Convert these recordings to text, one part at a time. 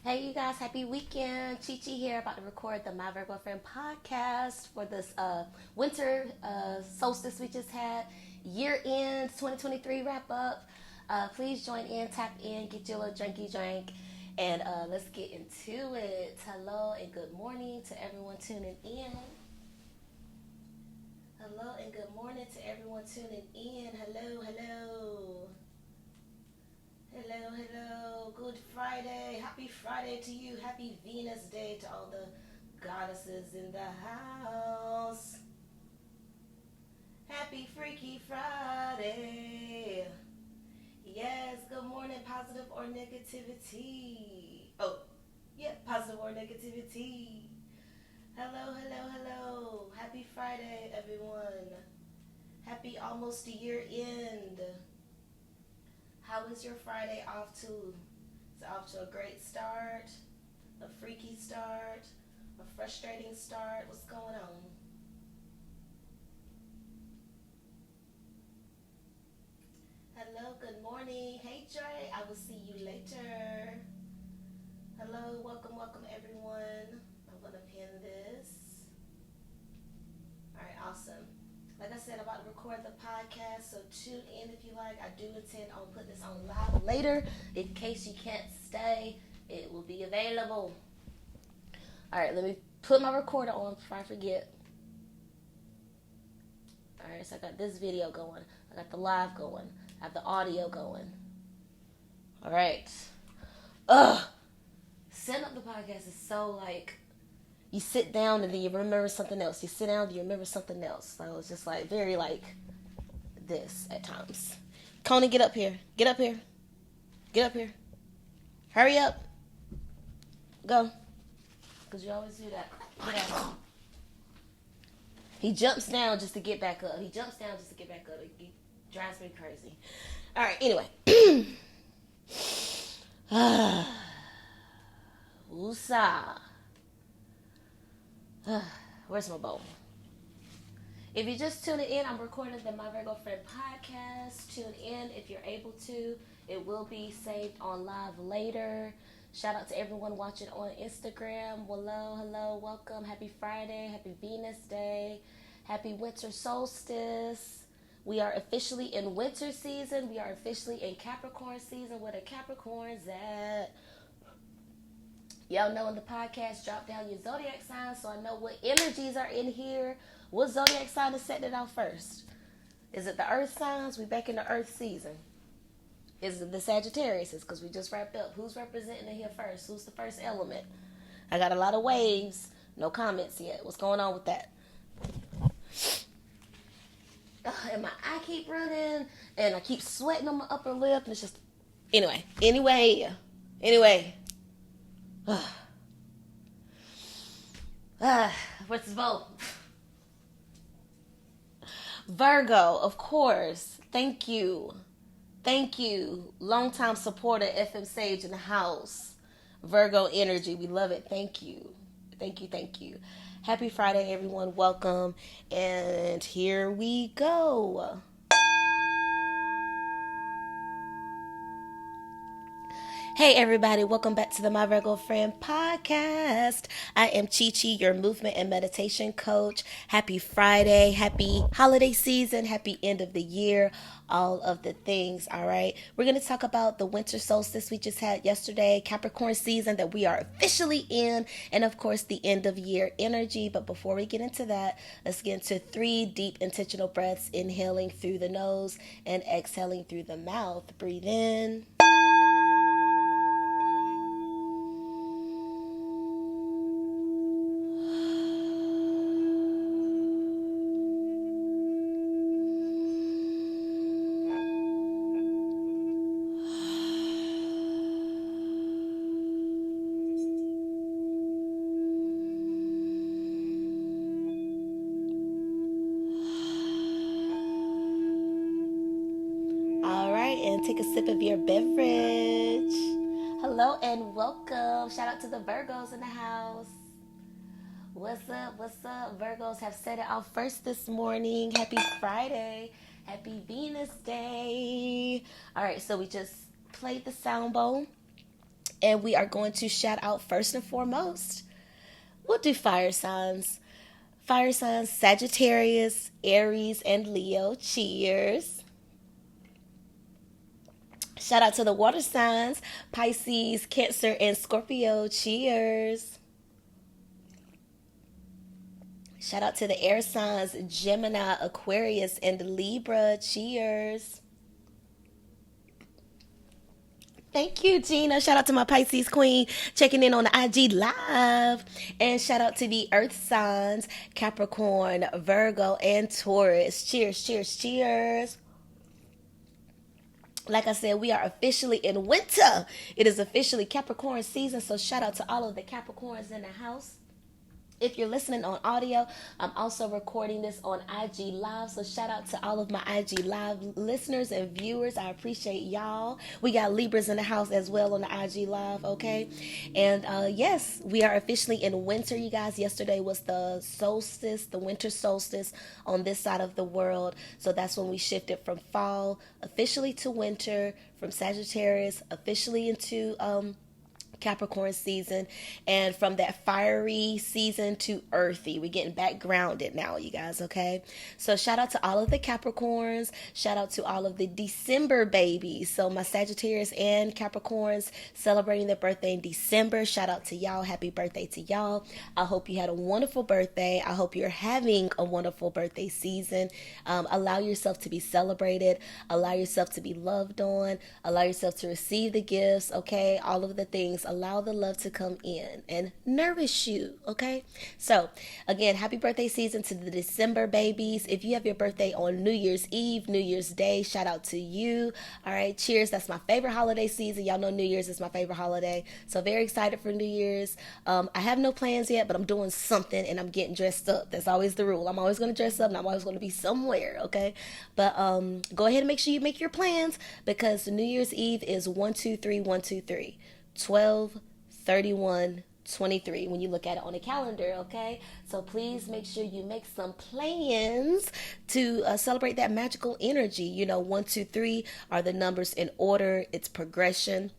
Hey, you guys, happy weekend. CheChe here, about to record the My Virgo Friend podcast for this winter solstice we just had. Year end 2023 wrap up. Please join in, tap in, get your little drinky drink, and let's get into it. Hello and good morning to everyone tuning in. Hello and good morning to everyone tuning in. Hello, hello. Hello, hello. Good Friday. Happy Friday to you. Happy Venus Day to all the goddesses in the house. Happy Freaky Friday. Yes, good morning, positive or negativity. Oh, yeah, positive or negativity. Hello, hello, hello. Happy Friday, everyone. Happy almost year end. How is your Friday off to? Is it off to a great start? A freaky start? A frustrating start? What's going on? Hello, good morning. Hey, Joy, I will see you later. Hello, welcome, welcome, everyone. I'm going to pin this. All right, awesome. Like I said, I'm about to record the podcast, so tune in if you like. I do intend on putting this on live later. In case you can't stay, it will be available. All right, let me put my recorder on before I forget. All right, so I got this video going. I got the live going. I have the audio going. All right. Ugh. Setting up the podcast is so like, you sit down and then you remember something else. You sit down and you remember something else. So it's just like very like this at times. Coney, get up here. Get up here. Get up here. Hurry up. Go. Because you always do that. Get out. He jumps down just to get back up. He jumps down just to get back up. It drives me crazy. All right, anyway. Woosah. Where's my bowl? If you're just tuning in, I'm recording the My Virgo Friend podcast. Tune in if you're able to. It will be saved on live later. Shout out to everyone watching on Instagram. Hello, hello, welcome. Happy Friday. Happy Venus Day. Happy winter solstice. We are officially in winter season. We are officially in Capricorn season. Where the Capricorns at? Y'all know in the podcast, drop down your Zodiac sign so I know what energies are in here. What Zodiac sign is setting it out first? Is it the Earth signs? We back in the Earth season. Is it the Sagittarius? Because we just wrapped up. Who's representing it here first? Who's the first element? I got a lot of waves. No comments yet. What's going on with that? And my eye keep running. And I keep sweating on my upper lip. And it's just... Anyway. What's the vote? Virgo, of course. Thank you. Longtime supporter, FM Sage in the house. Virgo energy. We love it. Thank you. Happy Friday, everyone. Welcome. And here we go. Hey everybody, welcome back to the My Virgo Friend podcast. I am CheChe, your movement and meditation coach. Happy Friday, happy holiday season, happy end of the year, all of the things, all right? We're going to talk about the winter solstice we just had yesterday, Capricorn season that we are officially in, and of course the end of year energy. But before we get into that, let's get into 3 deep intentional breaths, inhaling through the nose and exhaling through the mouth. Breathe in. And take a sip of your beverage. Hello and welcome. Shout out to the Virgos in the house. What's up? Virgos have set it off first this morning. Happy Friday. Happy Venus Day. All right, so we just played the sound bowl. And we are going to shout out first and foremost. We'll do fire signs. Fire signs, Sagittarius, Aries, and Leo. Cheers. Shout out to the water signs, Pisces, Cancer, and Scorpio. Cheers. Shout out to the air signs, Gemini, Aquarius, and Libra. Cheers. Thank you, Gina. Shout out to my Pisces queen checking in on the IG live. And shout out to the earth signs, Capricorn, Virgo, and Taurus. Cheers, cheers, cheers. Like I said, we are officially in winter. It is officially Capricorn season. So shout out to all of the Capricorns in the house. If you're listening on audio, I'm also recording this on IG Live. So shout out to all of my IG Live listeners and viewers. I appreciate y'all. We got Libras in the house as well on the IG Live, okay? And yes, we are officially in winter, you guys. Yesterday was the solstice, the winter solstice on this side of the world. So that's when we shifted from fall officially to winter, from Sagittarius officially into Capricorn season, and from that fiery season to earthy. We're getting back grounded now, you guys, okay? So shout out to all of the Capricorns. Shout out to all of the December babies. So my Sagittarius and Capricorns celebrating their birthday in December. Shout out to y'all. Happy birthday to y'all. I hope you had a wonderful birthday. I hope you're having a wonderful birthday season. Allow yourself to be celebrated. Allow yourself to be loved on. Allow yourself to receive the gifts, okay? All of the things. Allow the love to come in and nourish you, okay? So, again, happy birthday season to the December babies. If you have your birthday on New Year's Eve, New Year's Day, shout out to you. All right, cheers. That's my favorite holiday season. Y'all know New Year's is my favorite holiday. So, very excited for New Year's. I have no plans yet, but I'm doing something and I'm getting dressed up. That's always the rule. I'm always going to dress up and I'm always going to be somewhere, okay? But go ahead and make sure you make your plans, because New Year's Eve is 123 12, 31, 23 when you look at it on a calendar, okay? So please make sure you make some plans to celebrate that magical energy. You know, 1, 2, 3 are the numbers in order. It's progression.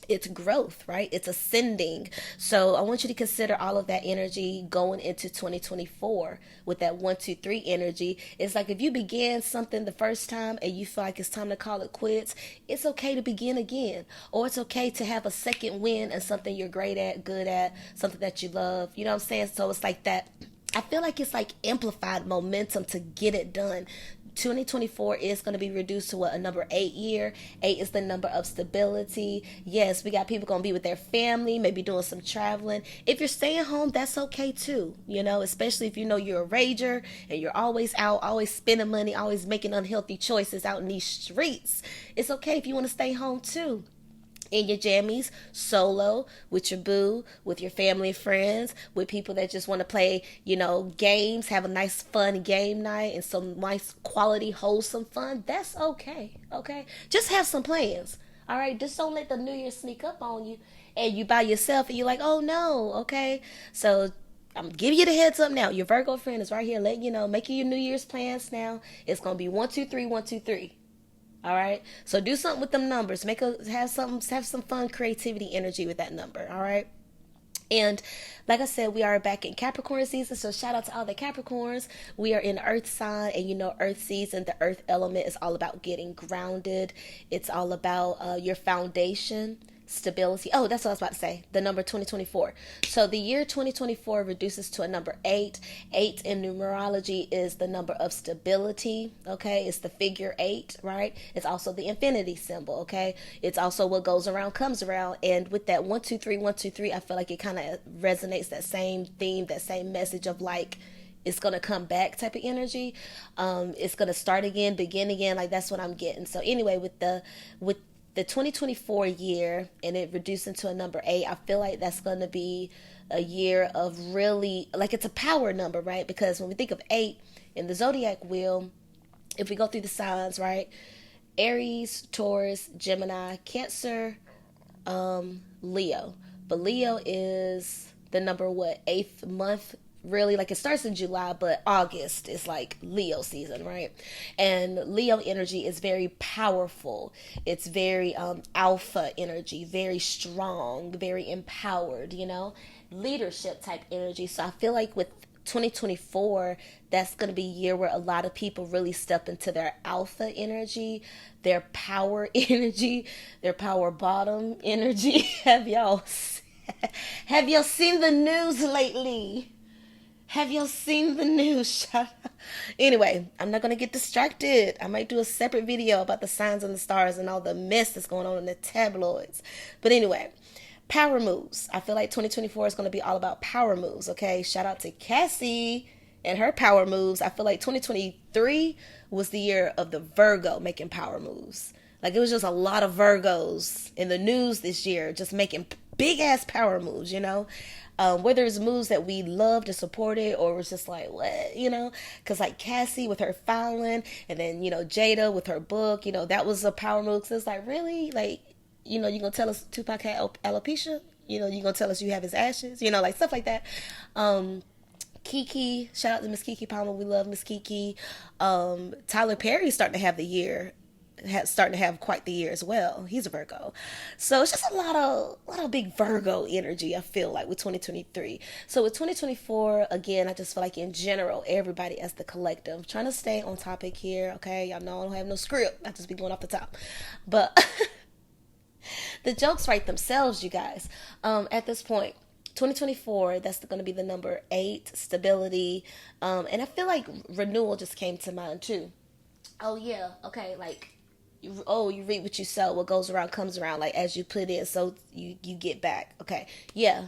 It's growth, right? It's ascending. So I want you to consider all of that energy going into 2024 with that 1, 2, 3 energy. It's like if you began something the first time and you feel like it's time to call it quits, it's okay to begin again. Or it's okay to have a second win and something you're great at, good at, something that you love. You know what I'm saying? So it's like that. I feel like it's like amplified momentum to get it done. 2024 is going to be reduced to a number 8 year. 8 is the number of stability. Yes, we got people going to be with their family, maybe doing some traveling. If you're staying home, that's okay too, you know, especially if you know you're a rager and you're always out, always spending money, always making unhealthy choices out in these streets. It's okay if you want to stay home too. In your jammies, solo, with your boo, with your family and friends, with people that just want to play, you know, games, have a nice fun game night and some nice quality wholesome fun. That's okay, okay? Just have some plans, all right? Just don't let the New Year sneak up on you and you by yourself and you're like, oh no, okay? So I'm giving you the heads up now. Your Virgo friend is right here letting you know, making your New Year's plans now. It's going to be 1, 2, 3, 1, 2, 3. All right. So do something with them numbers. Have some fun creativity energy with that number. All right. And like I said, we are back in Capricorn season. So shout out to all the Capricorns. We are in Earth sign, and you know, Earth season, the Earth element is all about getting grounded. It's all about your foundation. Stability. Oh, that's what I was about to say. The number 2024. So the year 2024 reduces to a number 8. 8 in numerology is the number of stability. Okay. It's the figure 8, right? It's also the infinity symbol. Okay. It's also what goes around comes around. And with that 1, 2, 3, 1, 2, 3, I feel like it kind of resonates that same theme, that same message of like, it's going to come back type of energy. It's going to start again, begin again. Like that's what I'm getting. So anyway, with the 2024 year and it reduced into a number 8, I feel like that's going to be a year of really, like it's a power number, right? Because when we think of 8 in the Zodiac wheel, if we go through the signs, right? Aries, Taurus, Gemini, Cancer, Leo. But Leo is the number what? 8th month really, like it starts in July, but August is like Leo season, right? And Leo energy is very powerful. It's very alpha energy, very strong, very empowered, leadership type energy. So I feel like with 2024, that's going to be a year where a lot of people really step into their alpha energy, their power energy, their power bottom energy. Have y'all seen the news lately? Have y'all seen the news? Shut up. Anyway, I'm not going to get distracted. I might do a separate video about the signs and the stars and all the mess that's going on in the tabloids. But anyway, power moves. I feel like 2024 is going to be all about power moves, okay? Shout out to Cassie and her power moves. I feel like 2023 was the year of the Virgo making power moves. Like, it was just a lot of Virgos in the news this year just making big ass power moves, whether it's moves that we loved and supported or it was just like, what, because like Cassie with her filing and then, Jada with her book, that was a power move. Because it's like, really? Like, you gonna tell us Tupac had alopecia? You gonna tell us you have his ashes? Like stuff like that. Kiki, shout out to Miss Kiki Palmer. We love Miss Kiki. Tyler Perry's starting to have quite the year as well. He's a Virgo. So it's just a lot of big Virgo energy, I feel like, with 2023. So with 2024, again, I just feel like in general, everybody as the collective, I'm trying to stay on topic here, okay? Y'all know I don't have no script. I just be going off the top. But the jokes write themselves, you guys. At this point, 2024, that's going to be the number 8, stability. And I feel like renewal just came to mind too. Oh yeah, okay, like, you reap what you sow. What goes around comes around. Like, as you put in, so you get back. Okay, yeah.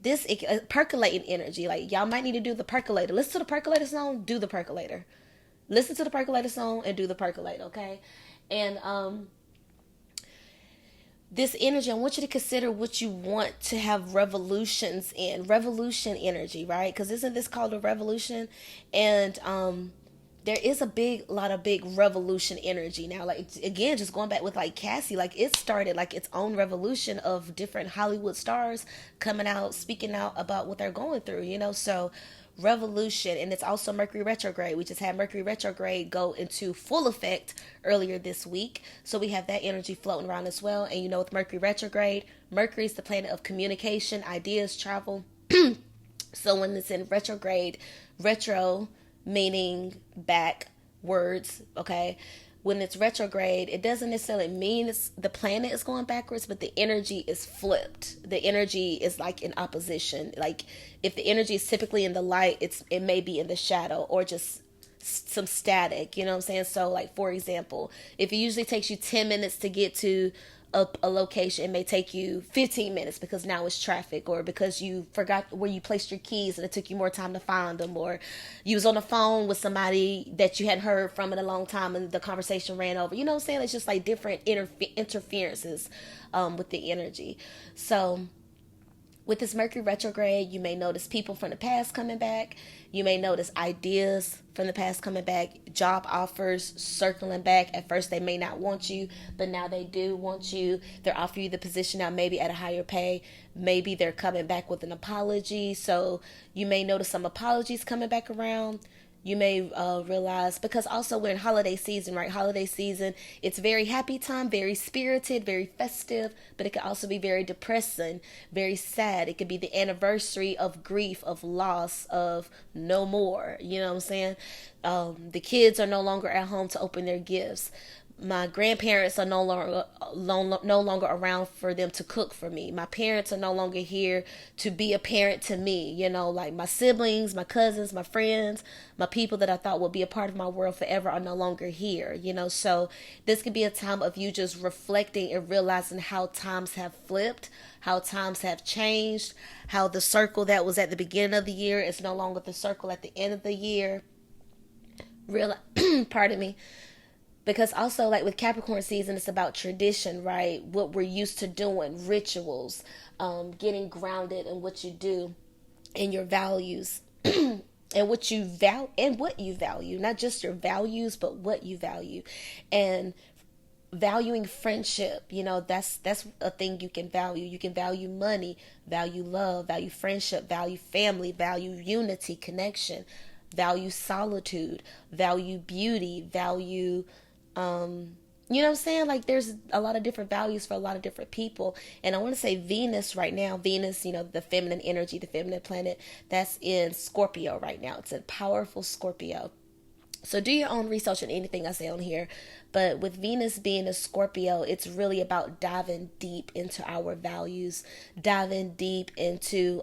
This percolating energy. Like, y'all might need to do the percolator. Listen to the percolator song. Do the percolator. Listen to the percolator song and do the percolator. Okay, and this energy, I want you to consider what you want to have revolutions in. Revolution energy, right? Because isn't this called a revolution? And there is a lot of big revolution energy now. Like, again, just going back with like Cassie, like it started like its own revolution of different Hollywood stars coming out, speaking out about what they're going through, so revolution. And it's also Mercury retrograde. We just had Mercury retrograde go into full effect earlier this week. So we have that energy floating around as well. And with Mercury retrograde, Mercury is the planet of communication, ideas, travel. So when it's in retrograde, retro meaning backwards, okay? When it's retrograde, it doesn't necessarily mean the planet is going backwards, but the energy is flipped. The energy is like in opposition. Like, if the energy is typically in the light, it may be in the shadow or just some static, you know what I'm saying? So, like, for example, if it usually takes you 10 minutes to get to a location, it may take you 15 minutes because now it's traffic, or because you forgot where you placed your keys and it took you more time to find them, or you was on the phone with somebody that you hadn't heard from in a long time and the conversation ran over. You know what I'm saying? It's just like different interferences with the energy. So with this Mercury retrograde, you may notice people from the past coming back. You may notice ideas from the past coming back, job offers circling back. At first, they may not want you, but now they do want you. They're offering you the position now, maybe at a higher pay. Maybe they're coming back with an apology. So you may notice some apologies coming back around. You may realize, because also we're in holiday season, right? Holiday season, it's very happy time, very spirited, very festive, but it can also be very depressing, very sad. It could be the anniversary of grief, of loss, of no more. You know what I'm saying? The kids are no longer at home to open their gifts. My grandparents are no longer around for them to cook for me. My parents are no longer here to be a parent to me. Like my siblings, my cousins, my friends, my people that I thought would be a part of my world forever are no longer here. So this could be a time of you just reflecting and realizing how times have flipped, how times have changed, how the circle that was at the beginning of the year is no longer the circle at the end of the year. Pardon me. Because also, like with Capricorn season, it's about tradition, right? What we're used to doing, rituals, getting grounded in what you do and your values and what you value, not just your values, but what you value. And valuing friendship, that's a thing you can value. You can value money, value love, value friendship, value family, value unity, connection, value solitude, value beauty, value you know what I'm saying? Like there's a lot of different values for a lot of different people. And I want to say Venus right now, Venus, the feminine energy, the feminine planet, that's in Scorpio right now. It's a powerful Scorpio. So do your own research on anything I say on here. But with Venus being a Scorpio, it's really about diving deep into our values, diving deep into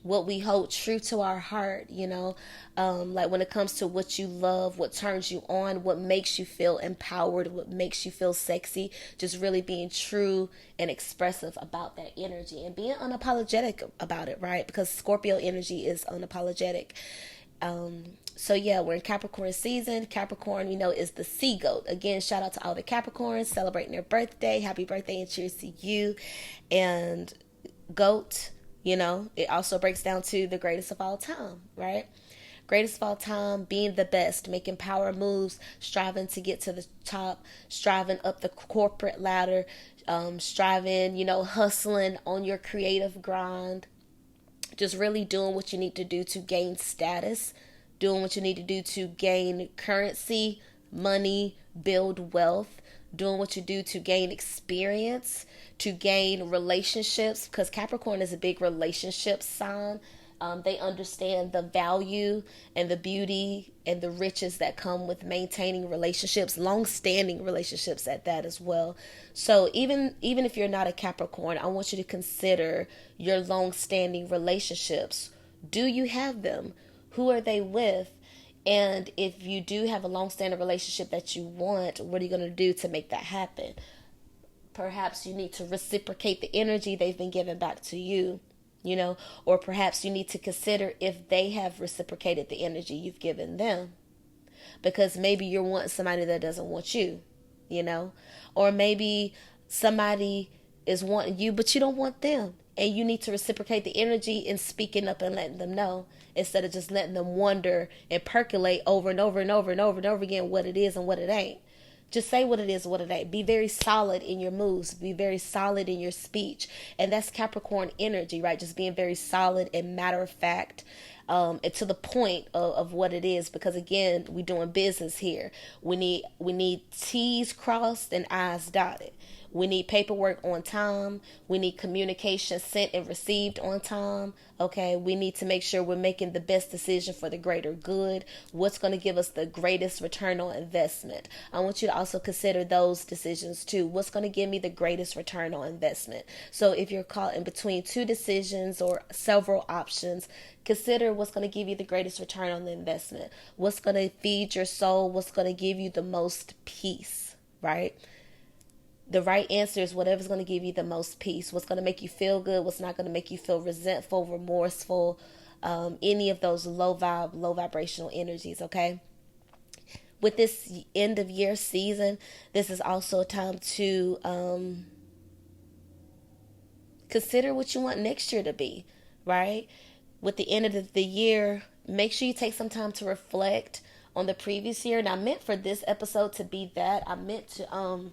what we hold true to our heart, like when it comes to what you love, what turns you on, what makes you feel empowered, what makes you feel sexy, just really being true and expressive about that energy and being unapologetic about it, right? Because Scorpio energy is unapologetic. So yeah, we're in Capricorn season. Capricorn, we know, is the sea goat. Again, shout out to all the Capricorns celebrating their birthday. Happy birthday and cheers to you. And goat, it also breaks down to the greatest of all time, right? Greatest of all time, being the best, making power moves, striving to get to the top, striving up the corporate ladder, striving, hustling on your creative grind, just really doing what you need to do to gain status, doing what you need to do to gain currency, money, build wealth, doing what you do to gain experience, to gain relationships, because Capricorn is a big relationship sign. They understand the value and the beauty and the riches that come with maintaining relationships, long-standing relationships at that as well. So even if you're not a Capricorn, I want you to consider your long-standing relationships. Do you have them? Who are they with? And if you do have a long-standing relationship that you want, what are you going to do to make that happen? Perhaps you need to reciprocate the energy they've been giving back to you, or perhaps you need to consider if they have reciprocated the energy you've given them. Because maybe you're wanting somebody that doesn't want you, or maybe somebody is wanting you, but you don't want them. And you need to reciprocate the energy in speaking up and letting them know, instead of just letting them wonder and percolate over and over and over and over and over again what it is and what it ain't. Just say what it is, what it ain't. Be very solid in your moves. Be very solid in your speech. And that's Capricorn energy, right? Just being very solid and matter of fact, and to the point of what it is. Because again, we're doing business here. We need T's crossed and I's dotted. We need paperwork on time. We need communication sent and received on time. Okay, we need to make sure we're making the best decision for the greater good. What's going to give us the greatest return on investment? I want you to also consider those decisions too. What's going to give me the greatest return on investment? So if you're caught in between two decisions or several options, consider what's going to give you the greatest return on the investment. What's going to feed your soul? What's going to give you the most peace, right? The right answer is whatever's going to give you the most peace. What's going to make you feel good? What's not going to make you feel resentful, remorseful, any of those low vibrational energies, okay? With this end of year season, this is also a time to consider what you want next year to be, right? With the end of the year, make sure you take some time to reflect on the previous year. And I meant for this episode to be that. I meant to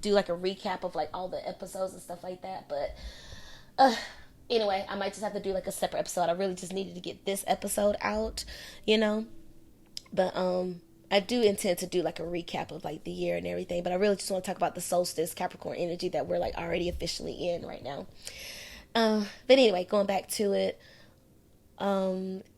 do like a recap of like all the episodes and stuff like that, but anyway, I might just have to do like a separate episode. I really just needed to get this episode out, but I do intend to do like a recap of like the year and everything, but I really just want to talk about the solstice Capricorn energy that we're like already officially in right now. But anyway, going back to it,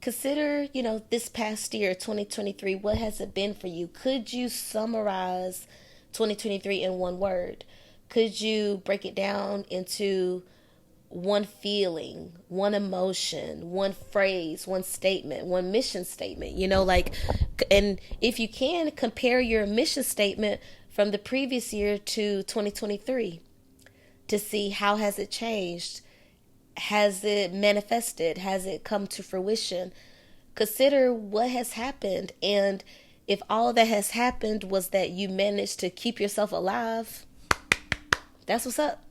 consider, this past year, 2023, what has it been for you? Could you summarize 2023 in one word? Could you break it down into one feeling, one emotion, one phrase, one statement, one mission statement? And if you can, compare your mission statement from the previous year to 2023 to see how has it changed. Has it manifested? Has it come to fruition? Consider what has happened, and if all that has happened was that you managed to keep yourself alive, that's what's up.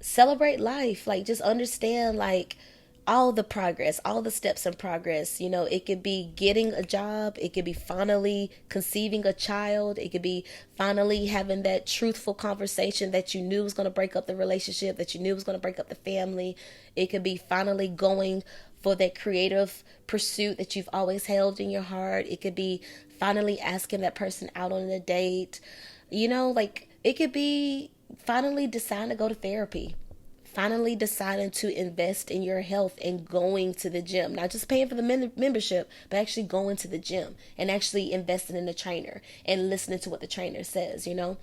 Celebrate life. Like, just understand, like, all the progress, all the steps in progress. You know, it could be getting a job, it could be finally conceiving a child, it could be finally having that truthful conversation that you knew was going to break up the relationship, that you knew was going to break up the family. It could be finally going for that creative pursuit that you've always held in your heart. It could be finally asking that person out on a date. You know, like it could be finally deciding to go to therapy, finally deciding to invest in your health and going to the gym, not just paying for the membership, but actually going to the gym and actually investing in the trainer and listening to what the trainer says, you know,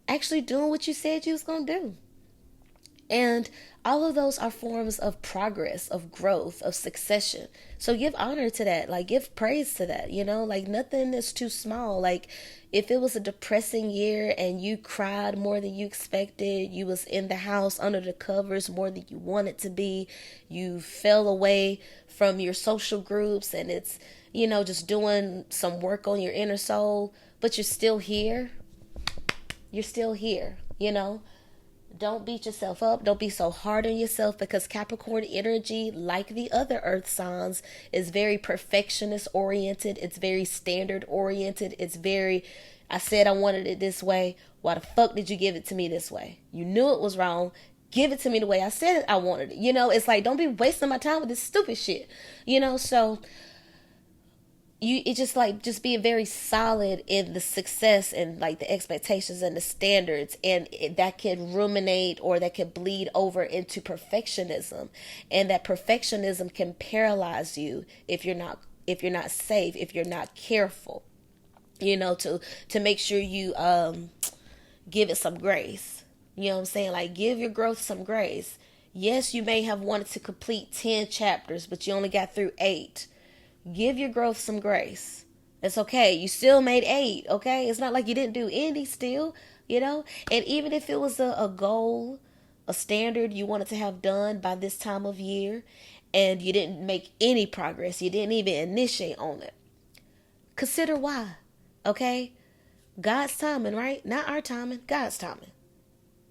actually doing what you said you was going to do. And all of those are forms of progress, of growth, of succession. So give honor to that. Like, give praise to that. You know, like, nothing is too small. Like, if it was a depressing year and you cried more than you expected, you was in the house under the covers more than you wanted to be, you fell away from your social groups, and it's, you know, just doing some work on your inner soul, but you're still here. You're still here, you know? Don't beat yourself up. Don't be so hard on yourself, because Capricorn energy, like the other earth signs, is very perfectionist oriented. It's very standard oriented. It's very, I said I wanted it this way. Why the fuck did you give it to me this way? You knew it was wrong. Give it to me the way I said I wanted it. You know, it's like, don't be wasting my time with this stupid shit. You know, so just being very solid in the success and like the expectations and the standards, and that can ruminate or that can bleed over into perfectionism, and that perfectionism can paralyze you if you're not safe, if you're not careful, you know, to make sure you give it some grace. You know what I'm saying? Like, give your growth some grace. Yes, you may have wanted to complete 10 chapters, but you only got through 8. Give your growth some grace. It's okay. You still made 8, okay? It's not like you didn't do any still, you know? And even if it was a goal, a standard you wanted to have done by this time of year, and you didn't make any progress, you didn't even initiate on it, consider why, okay? God's timing, right? Not our timing, God's timing.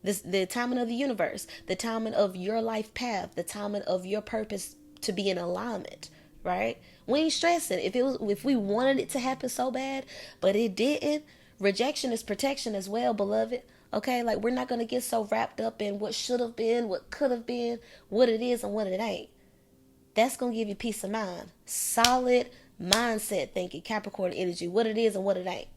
The timing of the universe, the timing of your life path, the timing of your purpose to be in alignment, right? We ain't stressing. If we wanted it to happen so bad, but it didn't, rejection is protection as well, beloved. Okay, like, we're not gonna get so wrapped up in what should have been, what could have been, what it is and what it ain't. That's gonna give you peace of mind. Solid mindset thinking, Capricorn energy, what it is and what it ain't.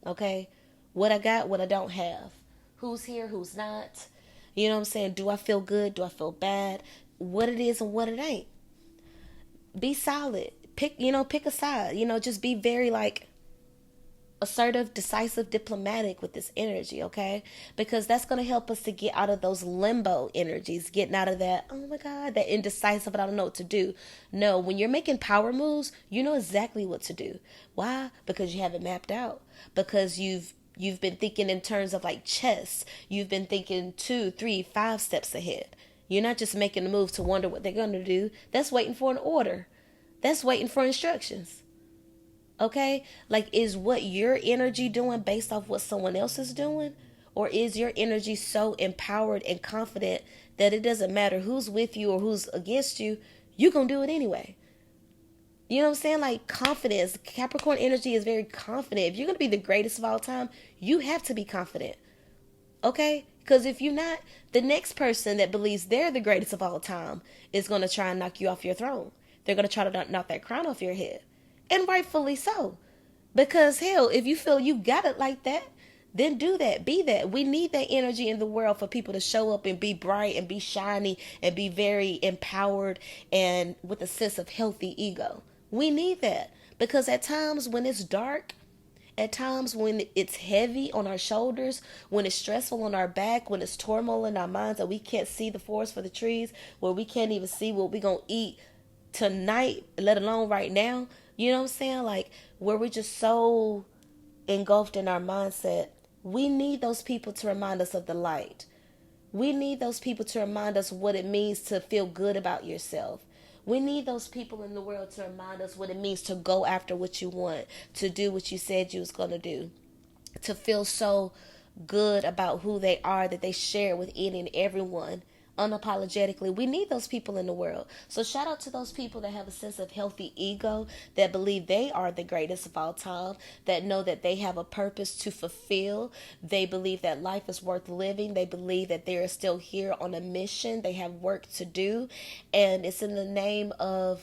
Okay? What I got, what I don't have. Who's here, who's not. You know what I'm saying? Do I feel good? Do I feel bad? What it is and what it ain't. Be solid. Pick a side. You know, just be very like assertive, decisive, diplomatic with this energy, okay? Because that's going to help us to get out of those limbo energies, getting out of that, oh my God, that indecisive, I don't know what to do. No, when you're making power moves, you know exactly what to do. Why? Because you have it mapped out. Because you've been thinking in terms of like chess. You've been thinking 2, 3, 5 steps ahead. You're not just making a move to wonder what they're going to do. That's waiting for an order. That's waiting for instructions. Okay? Like, is what your energy doing based off what someone else is doing? Or is your energy so empowered and confident that it doesn't matter who's with you or who's against you, you're going to do it anyway? You know what I'm saying? Like, confidence. Capricorn energy is very confident. If you're going to be the greatest of all time, you have to be confident. Okay? Because if you're not, the next person that believes they're the greatest of all time is going to try and knock you off your throne. They're going to try to knock that crown off your head. And rightfully so. Because, hell, if you feel you got it like that, then do that. Be that. We need that energy in the world for people to show up and be bright and be shiny and be very empowered and with a sense of healthy ego. We need that. Because at times when it's dark, at times when it's heavy on our shoulders, when it's stressful on our back, when it's turmoil in our minds that we can't see the forest for the trees, where we can't even see what we're going to eat tonight, let alone right now, you know what I'm saying? Like, where we're just so engulfed in our mindset, we need those people to remind us of the light. We need those people to remind us what it means to feel good about yourself. We need those people in the world to remind us what it means to go after what you want, to do what you said you was going to do, to feel so good about who they are that they share with any and everyone unapologetically. We need those people in the world. So shout out to those people that have a sense of healthy ego, that believe they are the greatest of all time, that know that they have a purpose to fulfill. They believe that life is worth living. They believe that they are still here on a mission. They have work to do. And it's in the name of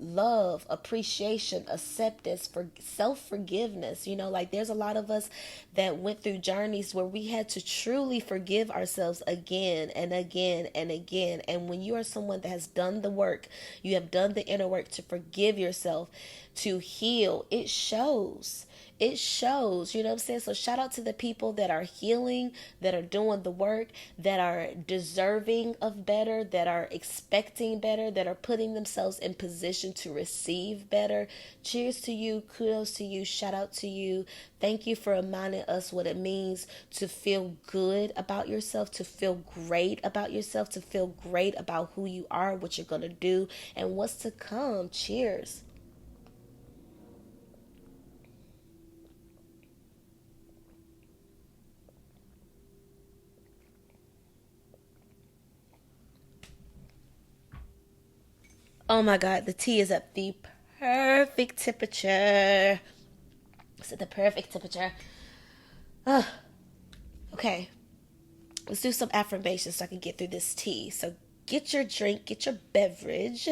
love, appreciation, acceptance, for self-forgiveness. Like there's a lot of us that went through journeys where we had to truly forgive ourselves again and again and again. And when you are someone that has done the work, you have done the inner work to forgive yourself, to heal, it shows. It shows, you know what I'm saying? So shout out to the people that are healing, that are doing the work, that are deserving of better, that are expecting better, that are putting themselves in position to receive better. Cheers to you. Kudos to you. Shout out to you. Thank you for reminding us what it means to feel good about yourself, to feel great about yourself, to feel great about who you are, what you're going to do, and what's to come. Cheers. Oh my God, the tea is at the perfect temperature. It's at the perfect temperature. Ugh. Okay, let's do some affirmations so I can get through this tea. So get your drink, get your beverage.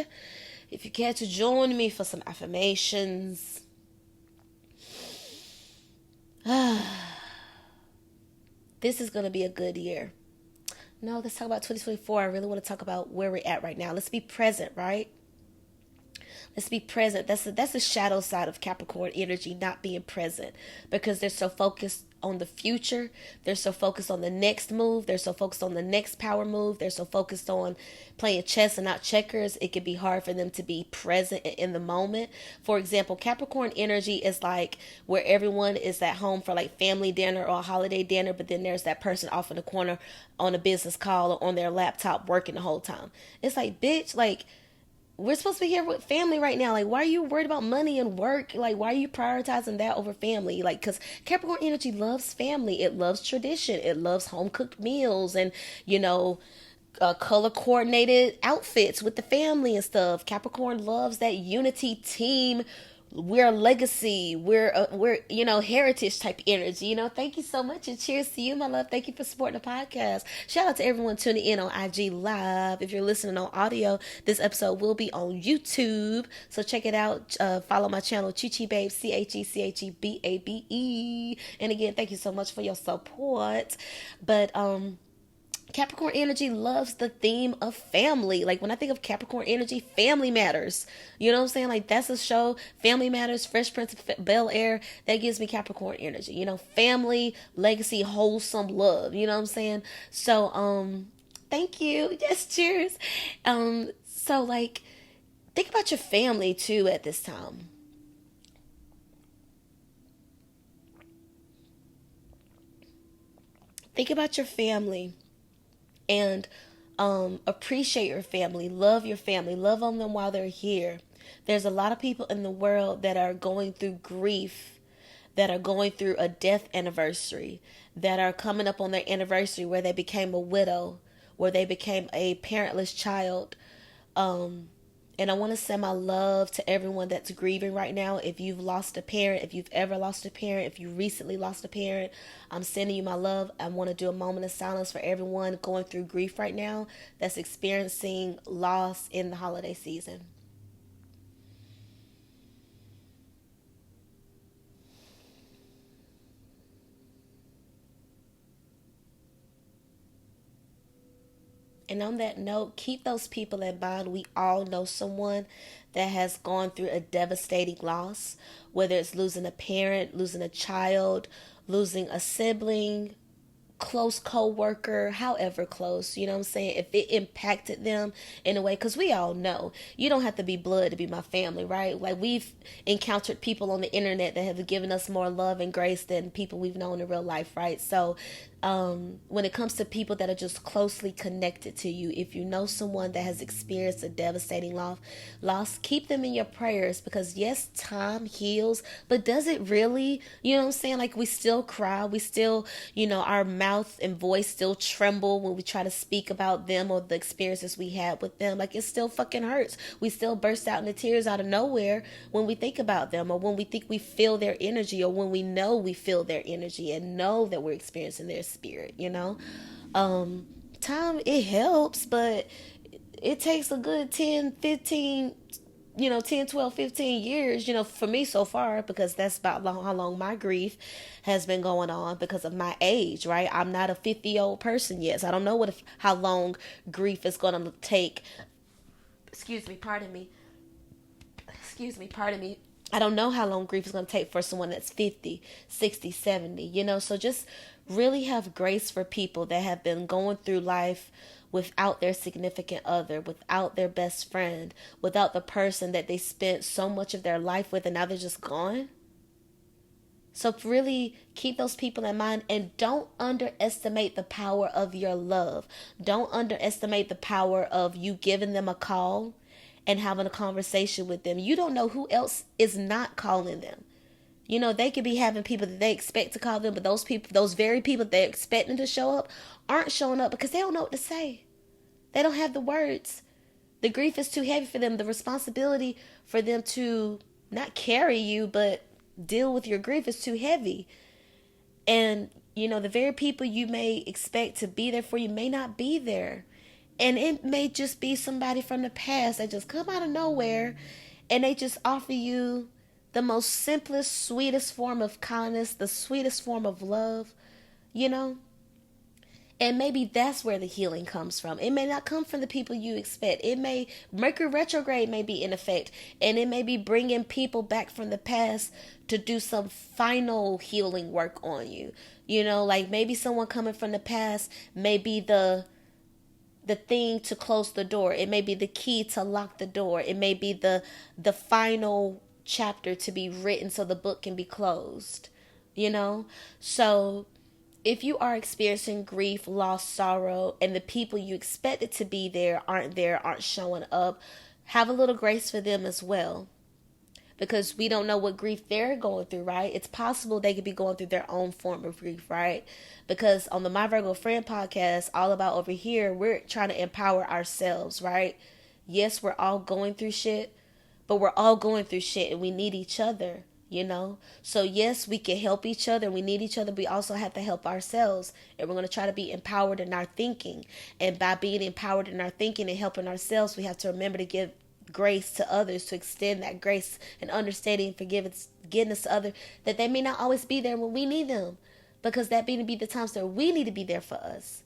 If you care to join me for some affirmations. This is going to be a good year. No, let's talk about 2024. I really want to talk about where we're at right now. Let's be present, right? Let's be present. That's the shadow side of Capricorn energy, not being present, because they're so focused on the future. They're so focused on the next move. They're so focused on the next power move. They're so focused on playing chess and not checkers. It can be hard for them to be present in the moment. For example, Capricorn energy is like where everyone is at home for like family dinner or a holiday dinner, but then there's that person off in the corner on a business call or on their laptop working the whole time. It's like, bitch, like, we're supposed to be here with family right now. Like, why are you worried about money and work? Like, why are you prioritizing that over family? Like, because Capricorn energy loves family. It loves tradition. It loves home cooked meals and, color coordinated outfits with the family and stuff. Capricorn loves that unity team. We're a legacy. We're heritage type energy. Thank you so much and cheers to you, my love. Thank you for supporting the podcast. Shout out to everyone tuning in on IG Live. If you're listening on audio, this episode will be on YouTube, so check it out. Follow my channel, CheChe Babe, CheCheBabe. And again, thank you so much for your support. But Capricorn energy loves the theme of family. Like when I think of Capricorn energy, family matters. You know what I'm saying? Like that's a show, Family Matters, Fresh Prince of Bel Air. That gives me Capricorn energy. Family, legacy, wholesome love. You know what I'm saying? So, thank you. Yes, cheers. So like, think about your family too at this time. Think about your family and appreciate your family, love on them while they're here. There's a lot of people in the world that are going through grief, that are going through a death anniversary, that are coming up on their anniversary where they became a widow, where they became a parentless child. Um, and I want to send my love to everyone that's grieving right now. If you've lost a parent, if you've ever lost a parent, if you recently lost a parent, I'm sending you my love. I want to do a moment of silence for everyone going through grief right now that's experiencing loss in the holiday season. And on that note, keep those people in mind. We all know someone that has gone through a devastating loss, whether it's losing a parent, losing a child, losing a sibling, close co-worker, however close, you know what I'm saying, if it impacted them in a way, because we all know you don't have to be blood to be my family, right? Like we've encountered people on the internet that have given us more love and grace than people we've known in real life, right? So when it comes to people that are just closely connected to you, if you know someone that has experienced a devastating loss, keep them in your prayers, because yes, time heals, but does it really? You know what I'm saying? Like, we still cry, we still, our mouth and voice still tremble when we try to speak about them or the experiences we had with them. Like, it still fucking hurts. We still burst out into tears out of nowhere when we think about them, or when we think we feel their energy, or when we know we feel their energy and know that we're experiencing their spirit. Time, it helps, but it takes a good 10, 15, 10, 12, 15 years, for me so far, because that's about how long my grief has been going on because of my age, right? I'm not a 50-year-old person yet, so I don't know how long grief is going to take. Excuse me, pardon me. I don't know how long grief is going to take for someone that's 50, 60, 70, so just really have grace for people that have been going through life without their significant other, without their best friend, without the person that they spent so much of their life with, and now they're just gone. So really keep those people in mind, and don't underestimate the power of your love. Don't underestimate the power of you giving them a call and having a conversation with them. You don't know who else is not calling them. They could be having people that they expect to call them, but those very people they're expecting to show up aren't showing up because they don't know what to say. They don't have the words. The grief is too heavy for them. The responsibility for them to not carry you, but deal with your grief is too heavy. And, the very people you may expect to be there for you may not be there. And it may just be somebody from the past that just come out of nowhere and they just offer you the most simplest, sweetest form of kindness, the sweetest form of love, you know? And maybe that's where the healing comes from. It may not come from the people you expect. Mercury retrograde may be in effect, and it may be bringing people back from the past to do some final healing work on you. Like maybe someone coming from the past may be the thing to close the door. It may be the key to lock the door. It may be the final chapter to be written so the book can be closed. So if you are experiencing grief, loss, sorrow, and the people you expected to be there, aren't showing up, have a little grace for them as well. Because we don't know what grief they're going through, right? It's possible they could be going through their own form of grief, right? Because on the My Virgo Friend podcast, all about over here, we're trying to empower ourselves, right? Yes, we're all going through shit, but we're all going through shit and we need each other. So yes, we can help each other, we need each other, but we also have to help ourselves, and we're going to try to be empowered in our thinking. And by being empowered in our thinking and helping ourselves, we have to remember to give grace to others, to extend that grace and understanding and forgiveness to others, that they may not always be there when we need them, because that may be the times that we need to be there for us.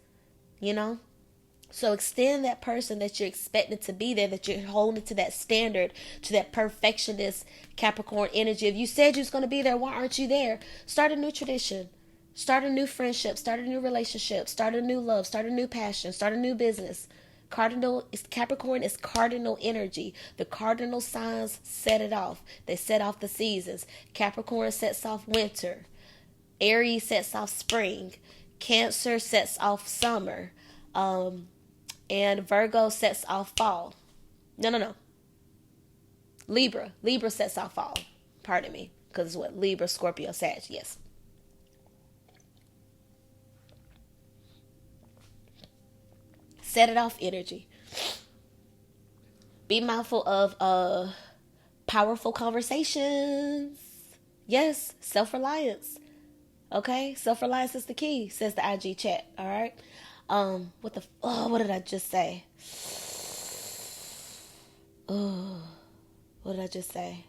So extend that person that you're expecting to be there, that you're holding to that standard, to that perfectionist Capricorn energy. If you said you was going to be there, why aren't you there? Start a new tradition. Start a new friendship. Start a new relationship. Start a new love. Start a new passion. Start a new business. Capricorn is cardinal energy. The cardinal signs set it off. They set off the seasons. Capricorn sets off winter. Aries sets off spring. Cancer sets off summer. And Virgo sets off fall. No. Libra sets off fall. Pardon me. Because it's what? Libra, Scorpio, Sag. Yes. Set it off energy. Be mindful of powerful conversations. Yes. Self-reliance. Okay? Self-reliance is the key, says the IG chat. All right? What did I just say? What did I just say?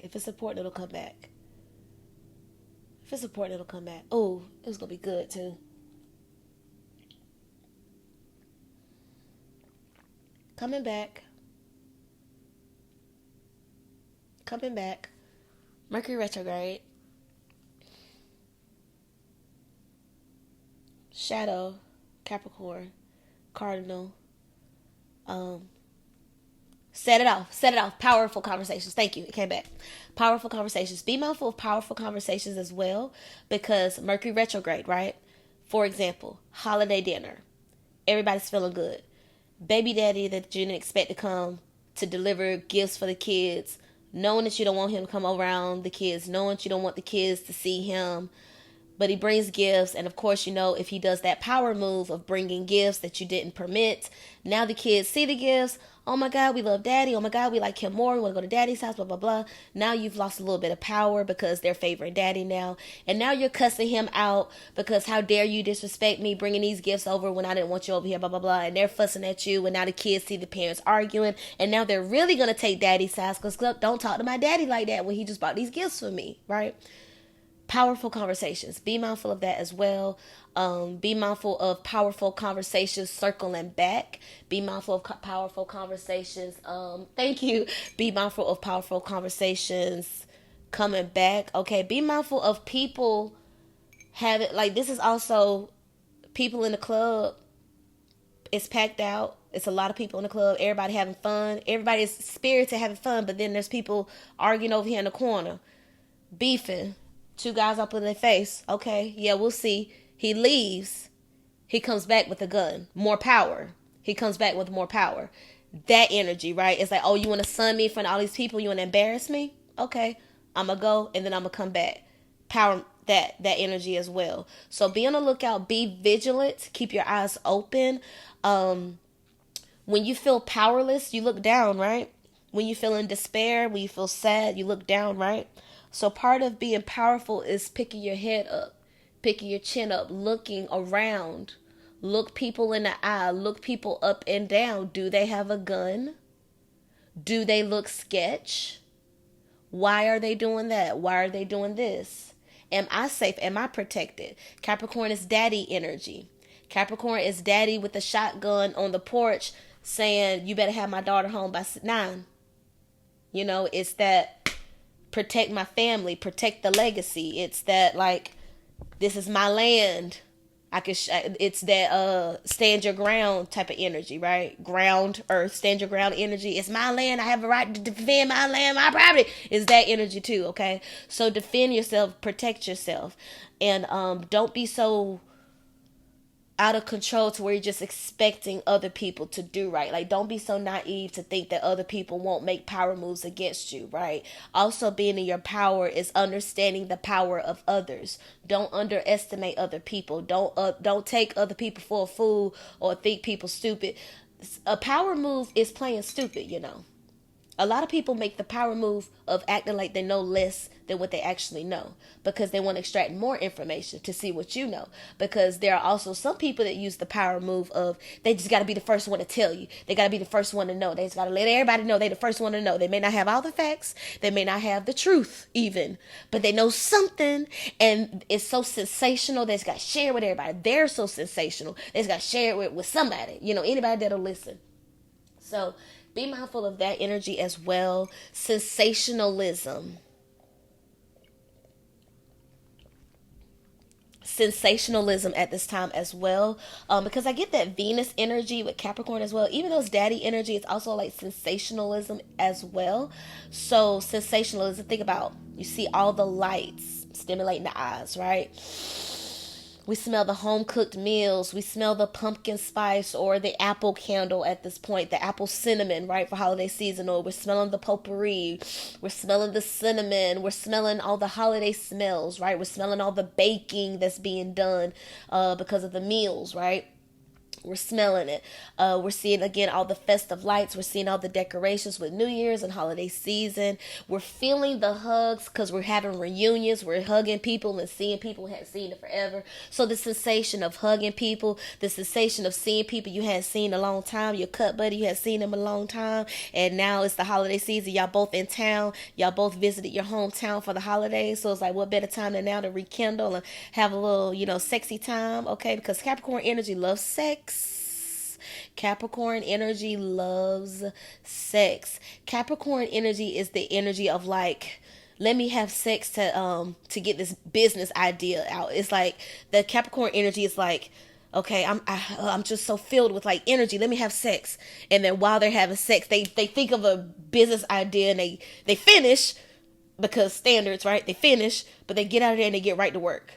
If it's important, it'll come back. Oh, it was gonna be good too. Coming back. Mercury retrograde. Shadow, Capricorn, Cardinal, Set it off. Set it off. Powerful conversations. Thank you. It came back. Powerful conversations. Be mindful of powerful conversations as well, because Mercury retrograde, right? For example, holiday dinner. Everybody's feeling good. Baby daddy that you didn't expect to come to deliver gifts for the kids, knowing that you don't want him to come around the kids, knowing that you don't want the kids to see him, but he brings gifts. And of course, if he does that power move of bringing gifts that you didn't permit, now the kids see the gifts. Oh my God, we love daddy. Oh my God, we like him more. We want to go to daddy's house, blah, blah, blah. Now you've lost a little bit of power because they're favoring daddy now. And now you're cussing him out because how dare you disrespect me bringing these gifts over when I didn't want you over here, blah, blah, blah. And they're fussing at you. And now the kids see the parents arguing. And now they're really going to take daddy's house because don't talk to my daddy like that when he just bought these gifts for me, right? Powerful conversations. Be mindful of that as well. Be mindful of powerful conversations circling back. Be mindful of powerful conversations. Thank you. Be mindful of powerful conversations coming back. Okay. Be mindful of people having, like, this is also people in the club. It's packed out. It's a lot of people in the club. Everybody having fun. Everybody is spirited having fun. But then there's people arguing over here in the corner, beefing. Two guys up in their face. Okay, yeah, we'll see. He leaves. He comes back with a gun. More power. He comes back with more power. That energy, right? It's like, oh, you want to sun me in front of all these people? You want to embarrass me? Okay, I'm going to go and then I'm going to come back. Power, that energy as well. So be on the lookout. Be vigilant. Keep your eyes open. When you feel powerless, you look down, right? When you feel in despair, when you feel sad, you look down, right? So part of being powerful is picking your head up, picking your chin up, looking around, look people in the eye, look people up and down. Do they have a gun? Do they look sketch? Why are they doing that? Why are they doing this? Am I safe? Am I protected? Capricorn is daddy energy. Capricorn is daddy with a shotgun on the porch saying, you better have my daughter home by 9. It's that protect my family, protect the legacy. It's that, like, this is my land. It's that stand your ground type of energy, right? Ground, earth, stand your ground energy. It's my land. I have a right to defend my land, my property. Is that energy too, okay? So defend yourself, protect yourself, and don't be so out of control to where you're just expecting other people to do right. Like, don't be so naive to think that other people won't make power moves against you, right? Also, being in your power is understanding the power of others. Don't underestimate other people. Don't take other people for a fool or think people stupid. A power move is playing stupid, A lot of people make the power move of acting like they know less than what they actually know because they want to extract more information to see what you know. Because there are also some people that use the power move of they just got to be the first one to tell you. They got to be the first one to know. They just got to let everybody know they the first one to know. They may not have all the facts. They may not have the truth even, but they know something, and it's so sensational. They just got to share with everybody. They're so sensational. They just got to share it with somebody, anybody that'll listen. So be mindful of that energy as well. Sensationalism at this time as well, because I get that Venus energy with Capricorn as well. Even though it's daddy energy, it's also like sensationalism as well. So sensationalism, think about, you see all the lights stimulating the eyes, right? We smell the home-cooked meals. We smell the pumpkin spice or the apple candle at this point, the apple cinnamon, right, for holiday season. Or we're smelling the potpourri. We're smelling the cinnamon. We're smelling all the holiday smells, right? We're smelling all the baking that's being done because of the meals, right? We're smelling it. We're seeing, again, all the festive lights. We're seeing all the decorations with New Year's and holiday season. We're feeling the hugs because we're having reunions. We're hugging people and seeing people who hadn't seen it forever. So the sensation of hugging people, the sensation of seeing people you hadn't seen a long time, your cut buddy, you hadn't seen them a long time, and now it's the holiday season. Y'all both in town. Y'all both visited your hometown for the holidays. So it's like, what better time than now to rekindle and have a little, sexy time, okay? Because Capricorn energy loves sex. Capricorn energy loves sex. Capricorn energy is the energy of, like, let me have sex to get this business idea out. It's like the Capricorn energy is like, Okay, I'm just so filled with like energy. Let me have sex. And then while they're having sex, they think of a business idea and they finish because standards, right? They finish, but they get out of there and they get right to work.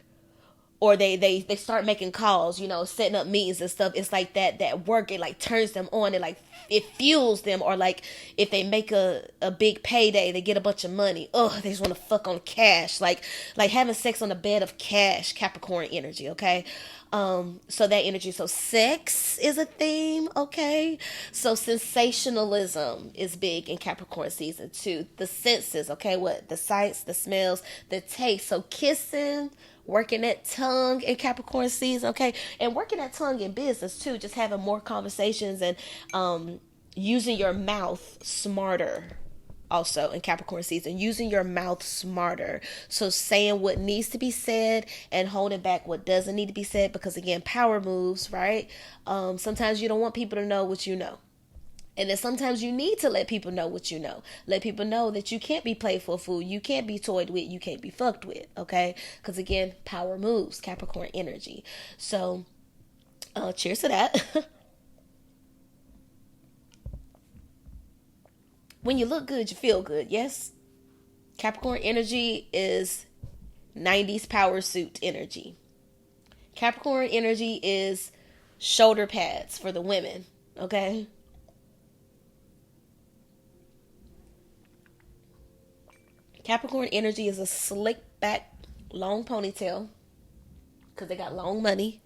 Or they start making calls, setting up meetings and stuff. It's like that work, it like turns them on, it fuels them. Or like if they make a big payday, they get a bunch of money, they just want to fuck on cash, like having sex on a bed of cash. Capricorn energy. Okay, so that energy, so sex is a theme. Okay, so sensationalism is big in Capricorn season 2. The senses, okay, what the sights, the smells, the taste. So kissing, working that tongue in Capricorn season, okay, and working that tongue in business too, just having more conversations and using your mouth smarter. Also in Capricorn season, using your mouth smarter, so saying what needs to be said and holding back what doesn't need to be said, because again, power moves, right? Sometimes you don't want people to know what you know. And then sometimes you need to let people know what you know. Let people know that you can't be played for a fool. You can't be toyed with. You can't be fucked with. Okay? Because again, power moves. Capricorn energy. So, cheers to that. When you look good, you feel good. Yes? Capricorn energy is 90s power suit energy. Capricorn energy is shoulder pads for the women. Okay? Capricorn energy is a slick back, long ponytail because they got long money.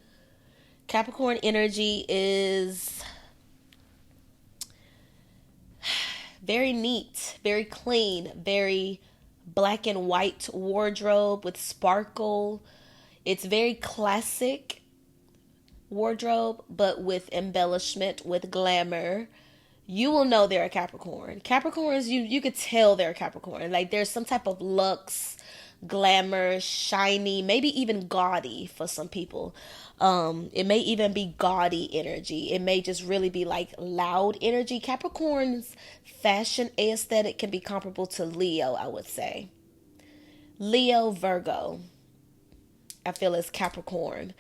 Capricorn energy is very neat, very clean, very black and white wardrobe with sparkle. It's very classic wardrobe, but with embellishment, with glamour. You will know they're a Capricorn. Capricorns, you could tell they're a Capricorn. Like there's some type of luxe, glamour, shiny, maybe even gaudy for some people. It may even be gaudy energy. It may just really be like loud energy. Capricorn's fashion aesthetic can be comparable to Leo, I would say. Leo, Virgo, I feel is Capricorn.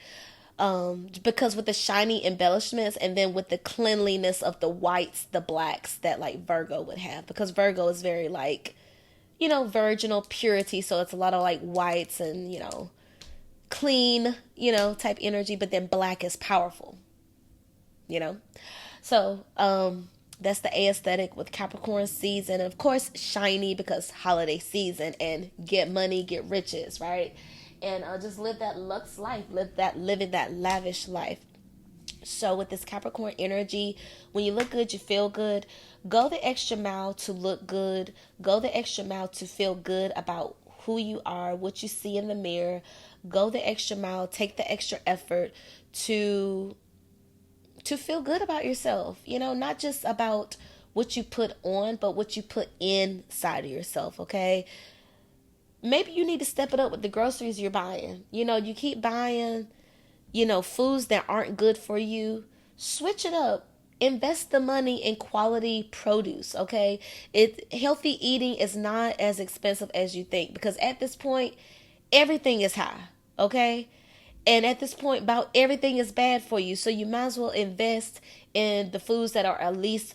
Because with the shiny embellishments and then with the cleanliness of the whites, the blacks that like Virgo would have, because Virgo is very like, virginal purity. So it's a lot of like whites and, clean, type energy, but then black is powerful, you know? So, that's the aesthetic with Capricorn season. Of course, shiny because holiday season and get money, get riches, right? And just live that luxe life, living that lavish life. So with this Capricorn energy, when you look good, you feel good. Go the extra mile to look good. Go the extra mile to feel good about who you are, what you see in the mirror. Go the extra mile, take the extra effort to feel good about yourself. Not just about what you put on, but what you put inside of yourself, okay? Maybe you need to step it up with the groceries you're buying. You keep buying, foods that aren't good for you. Switch it up. Invest the money in quality produce, okay? Healthy eating is not as expensive as you think, because at this point, everything is high, okay? And at this point, about everything is bad for you. So you might as well invest in the foods that are at least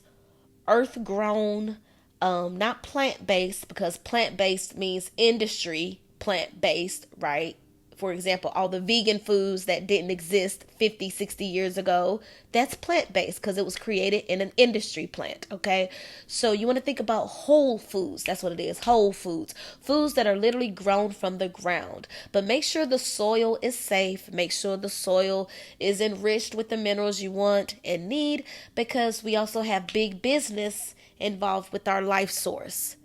earth grown, not plant based, because plant based means industry plant based, right? For example, all the vegan foods that didn't exist 50, 60 years ago, that's plant based because it was created in an industry plant, okay? So you want to think about whole foods. That's what it is, whole foods. Foods that are literally grown from the ground. But make sure the soil is safe. Make sure the soil is enriched with the minerals you want and need, because we also have big business involved with our life source.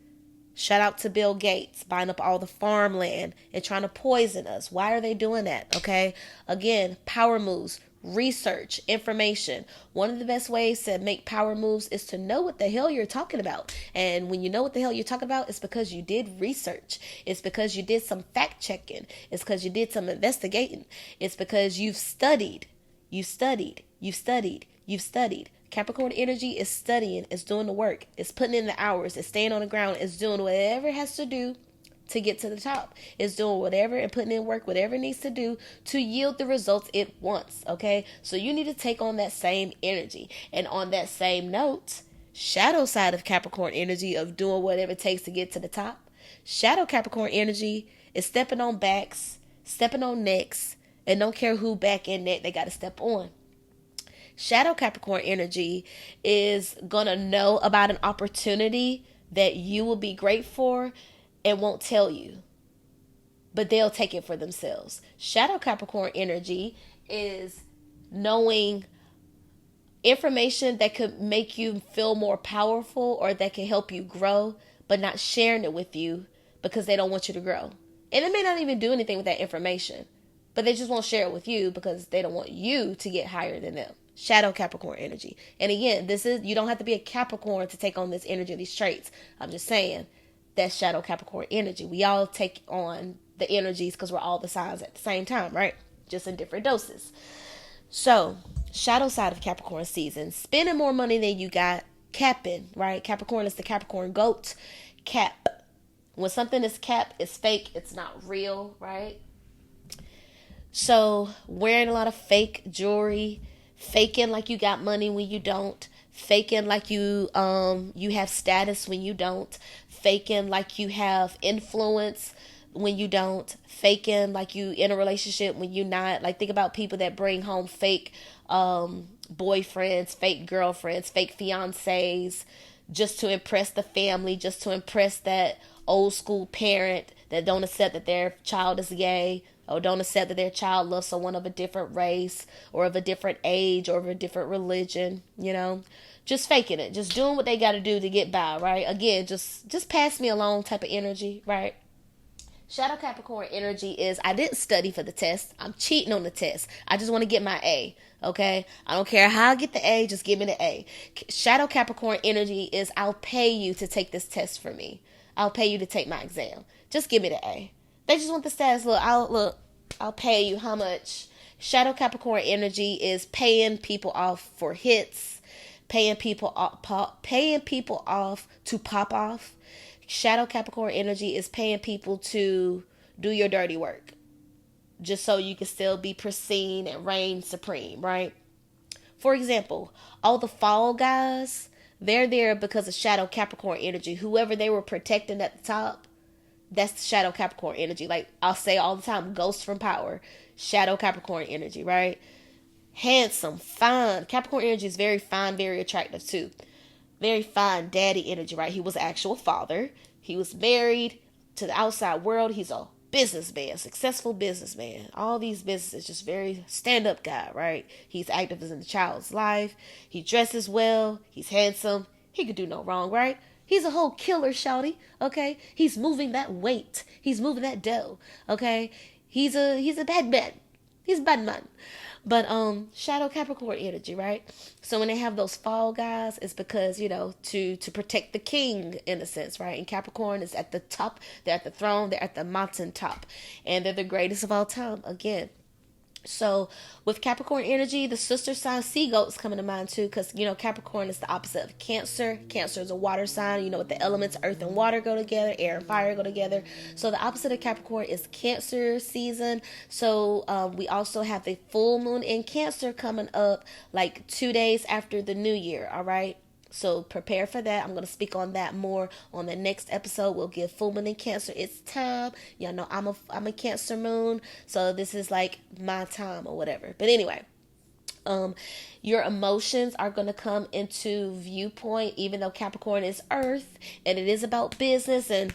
Shout out to Bill Gates buying up all the farmland and trying to poison us. Why are they doing that? Okay. Again, power moves, research, information. One of the best ways to make power moves is to know what the hell you're talking about. And when you know what the hell you're talking about, it's because you did research. It's because you did some fact checking. It's because you did some investigating. It's because you've studied. You've studied. You've studied. You've studied. Capricorn energy is studying, it's doing the work, it's putting in the hours, it's staying on the ground, it's doing whatever it has to do to get to the top. It's doing whatever and putting in work, whatever it needs to do to yield the results it wants. Okay. So you need to take on that same energy. And on that same note, shadow side of Capricorn energy of doing whatever it takes to get to the top. Shadow Capricorn energy is stepping on backs, stepping on necks, and don't care who back and neck they got to step on. Shadow Capricorn energy is going to know about an opportunity that you will be great for and won't tell you, but they'll take it for themselves. Shadow Capricorn energy is knowing information that could make you feel more powerful or that can help you grow, but not sharing it with you because they don't want you to grow. And they may not even do anything with that information, but they just won't share it with you because they don't want you to get higher than them. Shadow Capricorn energy. And again, you don't have to be a Capricorn to take on this energy, these traits. I'm just saying that's Shadow Capricorn energy. We all take on the energies because we're all the signs at the same time, right? Just in different doses. So, shadow side of Capricorn season, spending more money than you got, capping, right? Capricorn is the Capricorn goat. Cap. When something is cap, it's fake, it's not real, right? So, wearing a lot of fake jewelry, faking like you got money when you don't, faking like you have status when you don't, faking like you have influence when you don't, faking like you in a relationship when you're not. Like, think about people that bring home fake boyfriends, fake girlfriends, fake fiancés just to impress the family, just to impress that old school parent that don't accept that their child is gay, or don't accept that their child loves someone of a different race or of a different age or of a different religion, just faking it, just doing what they got to do to get by, right? Again, just pass me along type of energy, right? Shadow Capricorn energy is, I didn't study for the test. I'm cheating on the test. I just want to get my A, okay? I don't care how I get the A, just give me the A. Shadow Capricorn energy is, I'll pay you to take this test for me. I'll pay you to take my exam. Just give me the A. They just want the status. I'll pay you how much. Shadow Capricorn energy is paying people off for hits, paying people off to pop off. Shadow Capricorn energy is paying people to do your dirty work, just so you can still be pristine and reign supreme, right? For example, all the fall guys, they're there because of Shadow Capricorn energy. Whoever they were protecting at the top, that's Shadow Capricorn energy. Like I'll say all the time, Ghost from Power, Shadow Capricorn energy, right? Handsome, fine. Capricorn energy is very fine, very attractive too. Very fine daddy energy, right? He was an actual father. He was married to the outside world. He's a businessman, successful businessman. All these businesses, just very stand-up guy, right? He's active in the child's life. He dresses well. He's handsome. He could do no wrong, right? He's a whole killer, shouty, okay? He's moving that weight. He's moving that dough, okay? He's a bad man. He's a bad man. But Shadow Capricorn energy, right? So when they have those fall guys, it's because, to protect the king in a sense, right? And Capricorn is at the top. They're at the throne. They're at the mountain top. And they're the greatest of all time, again. So with Capricorn energy, the sister sign sea goats coming to mind too, because Capricorn is the opposite of Cancer. Cancer is a water sign. With the elements earth and water go together, air and fire go together. So the opposite of Capricorn is Cancer season. So we also have the full moon in Cancer coming up like 2 days after the new year. All right. So prepare for that. I'm going to speak on that more on the next episode. We'll give full moon in Cancer its time. Y'all know I'm a Cancer moon, so this is like my time or whatever. But anyway, your emotions are going to come into viewpoint, even though Capricorn is Earth and it is about business and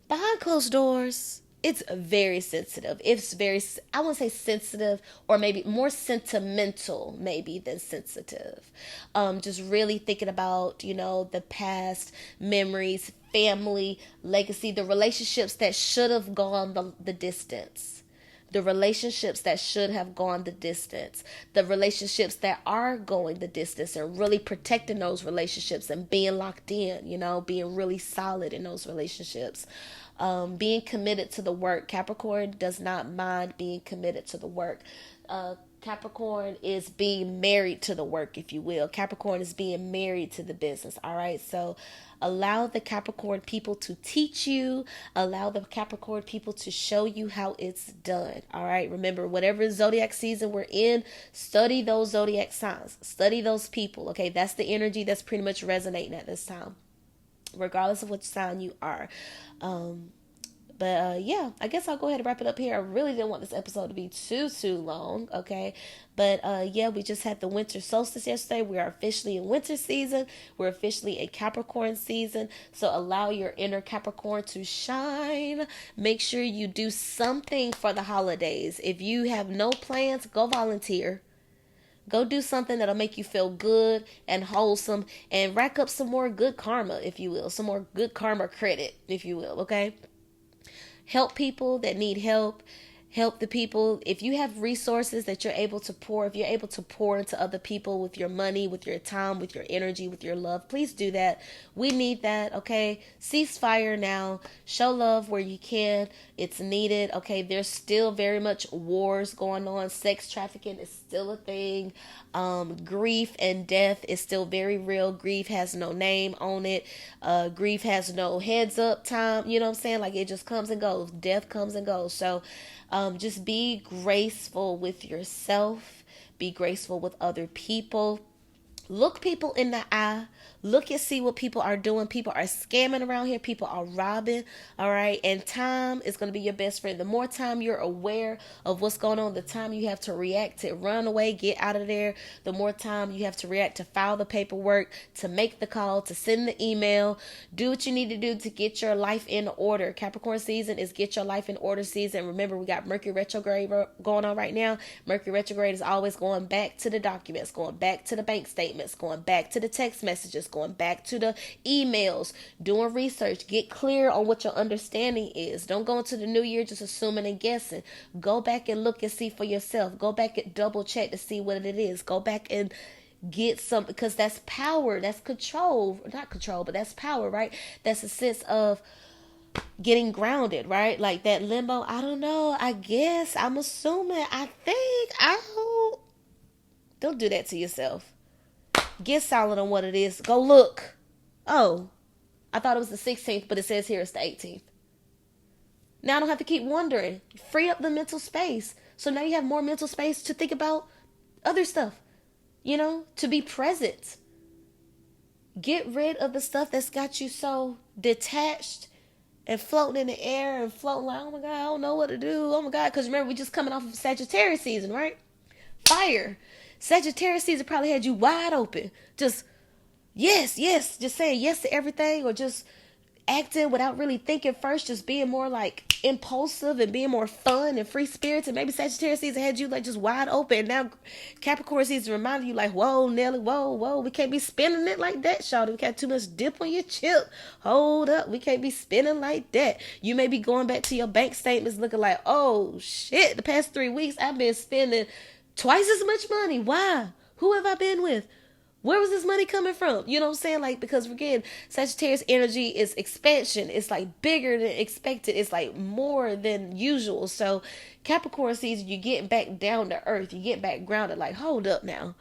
behind closed doors. It's very sensitive. It's very, I wouldn't say sensitive, or maybe more sentimental maybe than sensitive. Just really thinking about, the past, memories, family, legacy, the relationships that should have gone the distance. The relationships that should have gone the distance. The relationships that are going the distance, and really protecting those relationships and being locked in, being really solid in those relationships. Being committed to the work. Capricorn does not mind being committed to the work. Capricorn is being married to the work, if you will. Capricorn is being married to the business. All right. So allow the Capricorn people to teach you. Allow the Capricorn people to show you how it's done. All right. Remember, whatever zodiac season we're in, study those zodiac signs. Study those people. Okay. That's the energy that's pretty much resonating at this time, regardless of which sign you are. But yeah, I guess I'll go ahead and wrap it up here. I really didn't want this episode to be too long, okay? But yeah, we just had the winter solstice yesterday. We are officially in winter season. We're officially in Capricorn season. So allow your inner Capricorn to shine. Make sure you do something for the holidays. If you have no plans, go volunteer. Go do something that'll make you feel good and wholesome and rack up some more good karma, if you will. Some more good karma credit, if you will, okay? Help people that need help. Help the people. If you have resources that you're able to pour, if you're able to pour into other people with your money, with your time, with your energy, with your love, please do that. We need that, okay? Ceasefire now. Show love where you can. It's needed, okay? There's still very much wars going on. Sex trafficking is still a thing. Grief and death is still very real. Grief has no name on it. Grief has no heads up time. You know what I'm saying? Like, it just comes and goes. Death comes and goes. So just be graceful with yourself. Be graceful with other people. Look people in the eye. Look and see what people are doing. People are scamming around here. People are robbing. All right. And time is going to be your best friend. The more time you're aware of what's going on, the time you have to react to run away, get out of there, the more time you have to react to file the paperwork, to make the call, to send the email, do what you need to do to get your life in order. Capricorn season is get your life in order season. Remember, we got Mercury retrograde going on right now. Mercury retrograde is always going back to the documents, going back to the bank statements, going back to the text messages, going back to the emails, doing research. Get clear on what your understanding is. Don't go into the new year just assuming and guessing. Go back and look and see for yourself. Go back and double check to see what it is. Go back and get some, because that's power. That's control. Not control, but that's power, right? That's a sense of getting grounded, right? Like that limbo. I don't know. I guess. I'm assuming. I think. Don't do that to yourself. Get solid on what it is. Go look. Oh, I thought it was the 16th, but it says here it's the 18th. Now I don't have to keep wondering. Free up the mental space. So now you have more mental space to think about other stuff, to be present. Get rid of the stuff that's got you so detached and floating in the air and floating like, oh my God, I don't know what to do. Oh my God. Because remember, we're just coming off of Sagittarius season, right? Fire. Sagittarius season probably had you wide open. Just, yes, just saying yes to everything, or just acting without really thinking first, just being more like impulsive and being more fun and free spirited. And maybe Sagittarius season had you like just wide open. And now Capricorn season reminded you like, whoa, Nelly, whoa, we can't be spinning it like that, shawty. We got too much dip on your chip. Hold up, we can't be spinning like that. You may be going back to your bank statements looking like, oh shit, the past 3 weeks I've been spending twice as much money. Why? Who have I been with? Where was this money coming from? You know what I'm saying? Like, because again, Sagittarius energy is expansion. It's like bigger than expected. It's like more than usual. So Capricorn season, you're getting back down to earth. You get back grounded. Like, hold up now.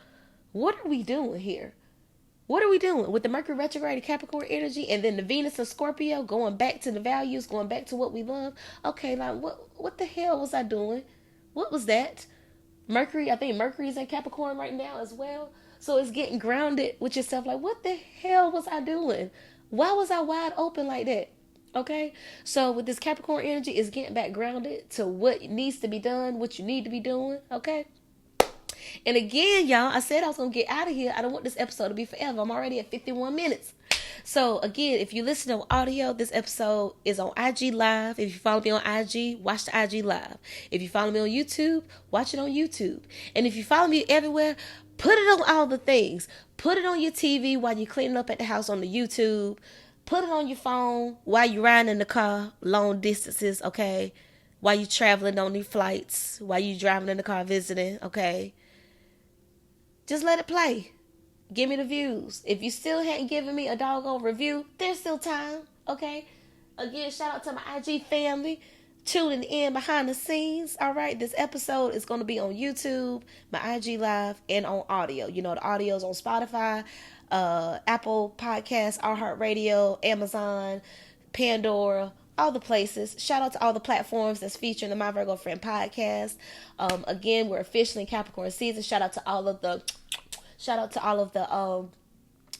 What are we doing here? What are we doing with the Mercury retrograde Capricorn energy, and then the Venus and Scorpio going back to the values, going back to what we love? Okay, like what the hell was I doing? What was that? I think Mercury is in Capricorn right now as well. So it's getting grounded with yourself. Like, what the hell was I doing? Why was I wide open like that? Okay. So with this Capricorn energy, it's getting back grounded to what needs to be done, what you need to be doing. Okay. And again, y'all, I said I was going to get out of here. I don't want this episode to be forever. I'm already at 51 minutes. So again, if you listen to audio, this episode is on IG Live. If you follow me on IG, watch the IG Live. If you follow me on YouTube, watch it on YouTube. And if you follow me everywhere, put it on all the things. Put it on your TV while you're cleaning up at the house on the YouTube. Put it on your phone while you're riding in the car, long distances, okay? While you're traveling on these flights, while you're driving in the car visiting, okay? Just let it play. Give me the views. If you still hadn't given me a doggone review, there's still time, okay? Again, shout out to my IG family. tuning in behind the scenes. All right, this episode is going to be on YouTube, my IG Live, and on audio. You know, the audio's on Spotify, Apple Podcasts, iHeartRadio, Amazon, Pandora, all the places. Shout out to all the platforms that's featuring the My Virgo Friend podcast. Again, we're officially in Capricorn season. Shout out to all of the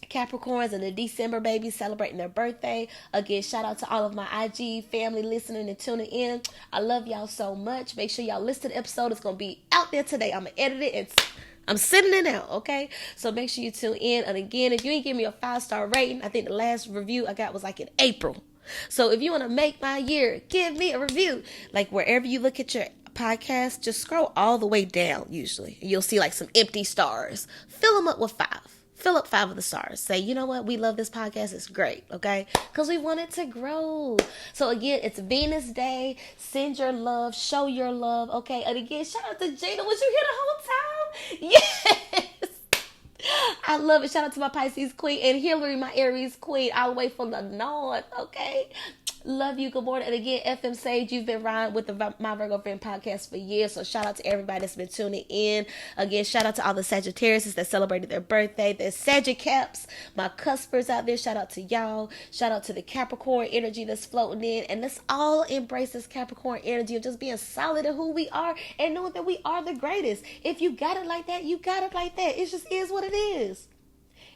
Capricorns and the December babies celebrating their birthday. Again, shout out to all of my IG family listening and tuning in. I love y'all so much. Make sure y'all listen to the episode. It's going to be out there today. I'm going to edit it and I'm sending it out, okay? So make sure you tune in. And again, if you ain't give me a 5-star rating, I think the last review I got was like in April. So if you want to make my year, give me a review. Like wherever you look at your podcast, just scroll all the way down usually. You'll see like some empty stars. Fill them up with 5. Fill up 5 of the stars. Say, you know what? We love this podcast. It's great. Okay. Because we want it to grow. So again, it's Venus Day. Send your love. Show your love. Okay. And again, shout out to Gina. Was you here the whole time? Yes. I love it. Shout out to my Pisces queen and Hillary, my Aries queen, all the way from the north. Okay. Love you. Good morning. And again, FM Sage, you've been riding with the My Virgo Friend podcast for years. So shout out to everybody that's been tuning in. Again, shout out to all the Sagittarius that celebrated their birthday. The Sagicaps, my cuspers out there. Shout out to y'all. Shout out to the Capricorn energy that's floating in. And let's all embrace this Capricorn energy of just being solid in who we are and knowing that we are the greatest. If you got it like that, you got it like that. It just is what it is.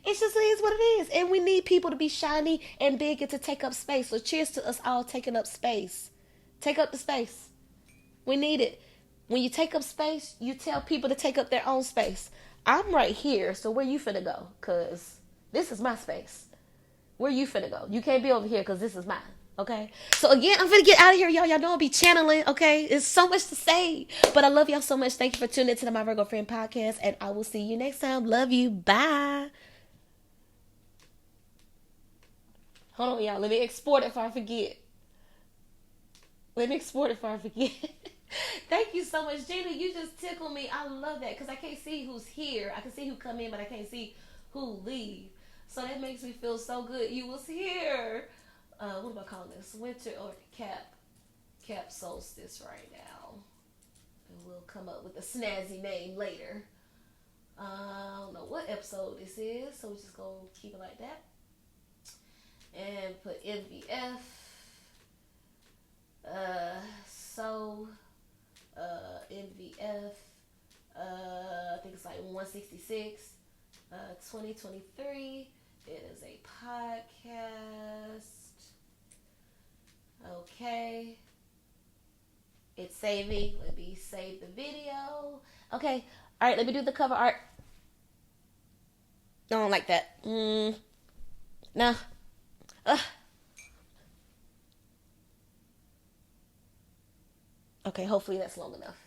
It just is what it is. And we need people to be shiny and big and to take up space. So cheers to us all taking up space. Take up the space. We need it. When you take up space, you tell people to take up their own space. I'm right here, so where you finna go? Because this is my space. Where you finna go? You can't be over here because this is mine. Okay? So again, I'm finna get out of here, y'all. Y'all know I'll be channeling, okay? There's so much to say. But I love y'all so much. Thank you for tuning into the My Virgo Friend podcast. And I will see you next time. Love you. Bye. Hold on, y'all. Let me export it before I forget. Thank you so much, Gina. You just tickle me. I love that because I can't see who's here. I can see who come in, but I can't see who leave. So that makes me feel so good. You was here. What am I calling this? Winter or cap solstice right now. And we'll come up with a snazzy name later. I don't know what episode this is, so we're just going to keep it like that. And put MVF. MVF. I think it's like 166. 2023. It is a podcast. Okay. It's saving. Let me save the video. Okay. All right. Let me do the cover art. I don't like that. No. Okay, hopefully that's long enough.